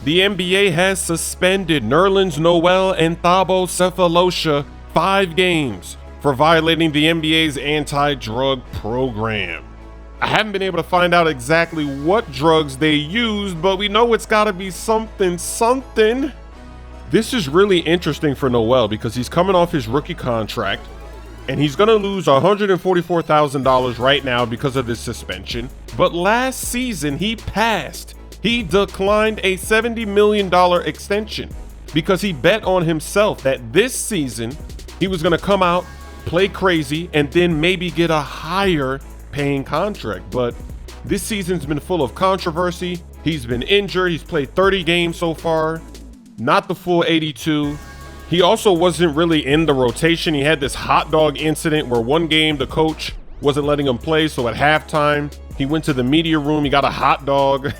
the NBA has suspended Nerlens Noel and Thabo Sefolosha 5 games for violating the NBA's anti-drug program. I haven't been able to find out exactly what drugs they used, but we know it's gotta be something. This is really interesting for Noel because he's coming off his rookie contract and he's gonna lose $144,000 right now because of this suspension. But last season he passed. He declined a $70 million extension because he bet on himself that this season he was gonna come out, play crazy, and then maybe get a higher paying contract. But this season's been full of controversy. He's been injured. He's played 30 games so far, not the full 82. He also wasn't really in the rotation. He had this hot dog incident where one game the coach wasn't letting him play, so at halftime he went to the media room, he got a hot dog.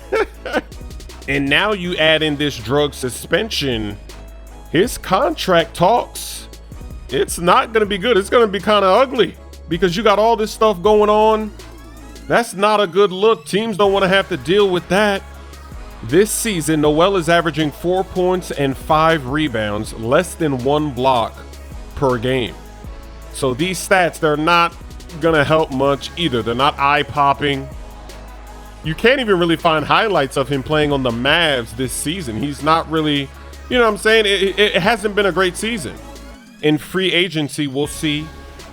And now you add in this drug suspension. His contract talks, it's not gonna be good. It's gonna be kind of ugly because you got all this stuff going on. That's not a good look. Teams don't want to have to deal with that. This season, Noel is averaging 4 points and 5 rebounds, less than 1 block per game. So these stats, they're not gonna help much either. They're not eye-popping. You can't even really find highlights of him playing on the Mavs this season. He's not really, you know what I'm saying? It hasn't been a great season. In free agency, we'll see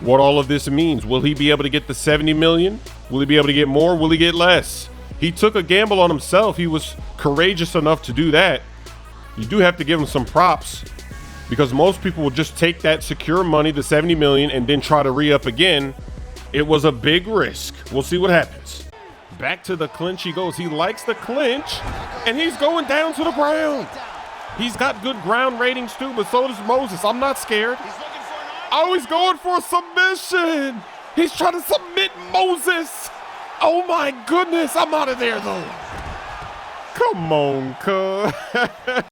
what all of this means. Will he be able to get the 70 million? Will he be able to get more? Will he get less? He took a gamble on himself. He was courageous enough to do that. You do have to give him some props because most people will just take that secure money, the 70 million, and then try to re-up again. It was a big risk. We'll see what happens. Back to the clinch he goes. He likes the clinch, and he's going down to the ground. He's got good ground ratings too, but so does Moses. I'm not scared. Oh, he's going for a submission. He's trying to submit Moses. Oh my goodness, I'm out of there though. Come on, cuz.